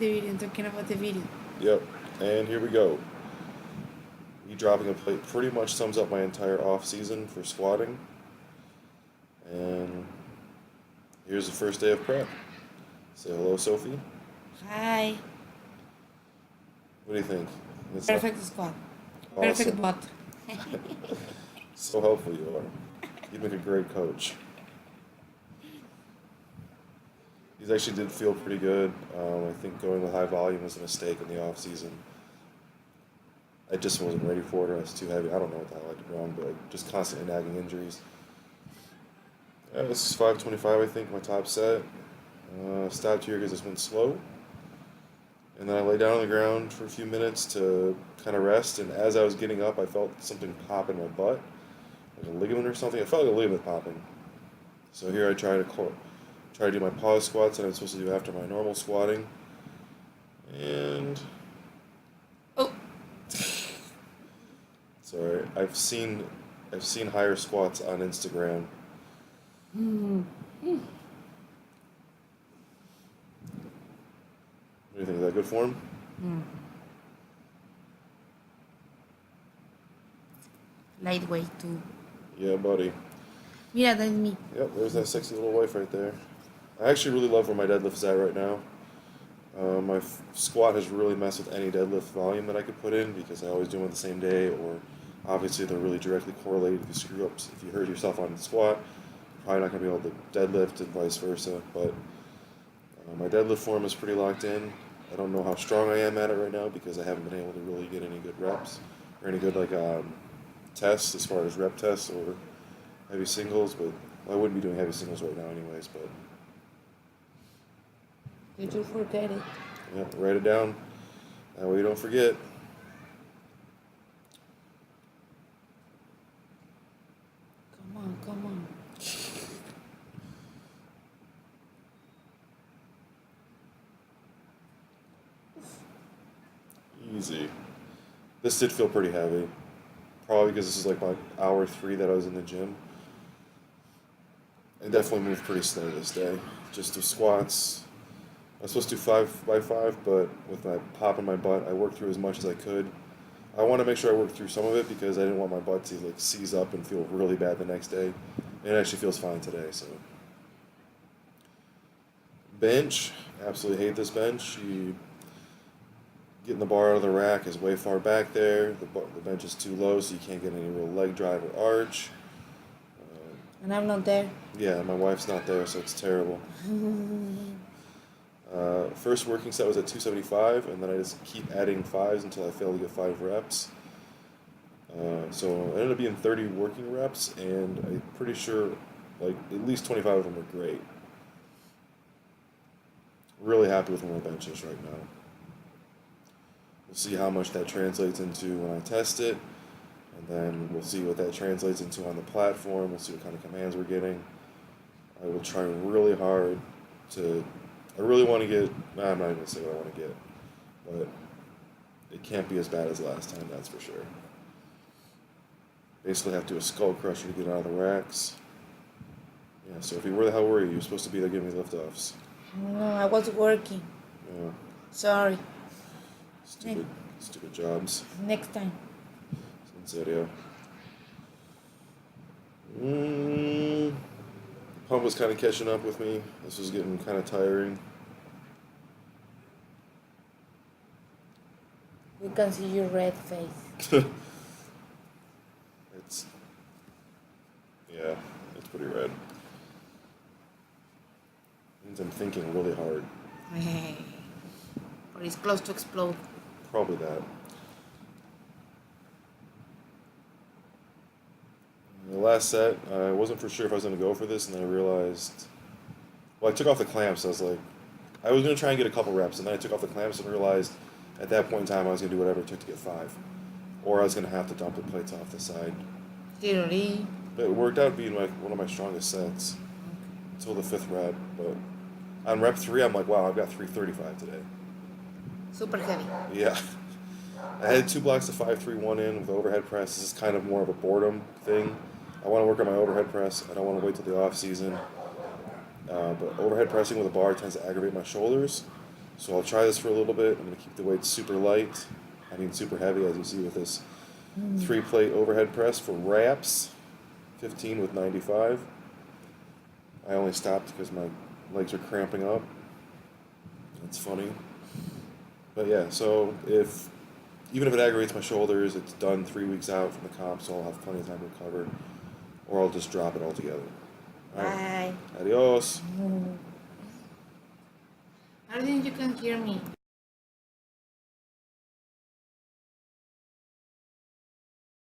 the video and talking about the video. Yep, and here we go. Me dropping a plate pretty much sums up my entire off season for squatting. And here's the first day of prep. Say hello, Sophie. Hi. What do you think? Perfect squat. Awesome. Perfect butt. So helpful you are. You make a great coach. These actually did feel pretty good. I think going with high volume was a mistake in the off season. I just wasn't ready for it. I was too heavy. I don't know what the hell I did wrong, but just constantly nagging injuries. Yeah, this is 525, I think, my top set. Stopped here because it's been slow. And then I lay down on the ground for a few minutes to kind of rest. And as I was getting up, I felt something pop in my butt, like a ligament or something. I felt like a ligament popping. So here I try to do my pause squats that I'm supposed to do after my normal squatting. And Oh. sorry, I've seen higher squats on Instagram. What do you think? Is that good form? Lightweight too. Yeah, buddy. Mira, that's me. Yep, there's that sexy little wife right there. I actually really love where my deadlift's at right now. My squat has really messed with any deadlift volume that I could put in because I always do them on the same day, or obviously they're really directly correlated. If you screw up, if you hurt yourself on the squat, you're probably not going to be able to deadlift and vice versa. But my deadlift form is pretty locked in. I don't know how strong I am at it right now because I haven't been able to really get any good reps or any good tests as far as rep tests or heavy singles. But I wouldn't be doing heavy singles right now anyways. But Did you forget it? yeah, write it down. That way you don't forget. Come on, come on. Easy. This did feel pretty heavy. Probably because this is like my hour 3 that I was in the gym. I definitely moved pretty slow this day. Just the squats. I was supposed to do 5 by 5, but with my pop in my butt, I worked through as much as I could. I want to make sure I worked through some of it because I didn't want my butt to like seize up and feel really bad the next day. It actually feels fine today, so. Bench. Absolutely hate this bench. Getting the bar out of the rack is way far back there. The bench is too low, so you can't get any real leg drive or arch. And I'm not there. Yeah, my wife's not there, so it's terrible. First working set was at 275, and then I just keep adding 5s until I fail to get 5 reps. So I ended up being 30 working reps, and I'm pretty sure like at least 25 of them are great. Really happy with where my bench is right now. We'll see how much that translates into when I test it, and then we'll see what that translates into on the platform. We'll see what kind of commands we're getting. I will try really hard to. I really want to get. Nah, I'm not even gonna say what I want to get, but it can't be as bad as last time. That's for sure. Basically, have to do a skull crusher to get out of the racks. Yeah. So if you where the hell were you? You're supposed to be there giving me lift offs. No, I was working. Yeah. Sorry. Stupid jobs. Next time. En serio. Pump was kind of catching up with me. This was getting kind of tiring. We can see your red face. It's pretty red. Means I'm thinking really hard. Or it's close to explode. Probably that. The last set, I wasn't for sure if I was going to go for this, and then I realized, well, I took off the clamps. I was like, I was going to try and get a couple reps, and then I took off the clamps and realized at that point in time I was going to do whatever it took to get 5. Or I was going to have to dump the plates off the side. Theory. But it worked out being like one of my strongest sets until the 5th rep. But on rep 3, I'm like, wow, I've got 335 today. Super heavy. Yeah. I had 2 blocks of 5-3-1 in with overhead press. This is kind of more of a boredom thing. I want to work on my overhead press. I don't want to wait till the off season. But overhead pressing with a bar tends to aggravate my shoulders. So I'll try this for a little bit. I'm going to keep the weight super light. I mean super heavy, as you see with this 3-plate overhead press for wraps. 15 with 95. I only stopped because my legs are cramping up. That's funny. But yeah, so even if it aggravates my shoulders, it's done 3 weeks out from the comp, so I'll have plenty of time to recover. Or I'll just drop it altogether. All right. Bye. Adios. I don't think you can hear me.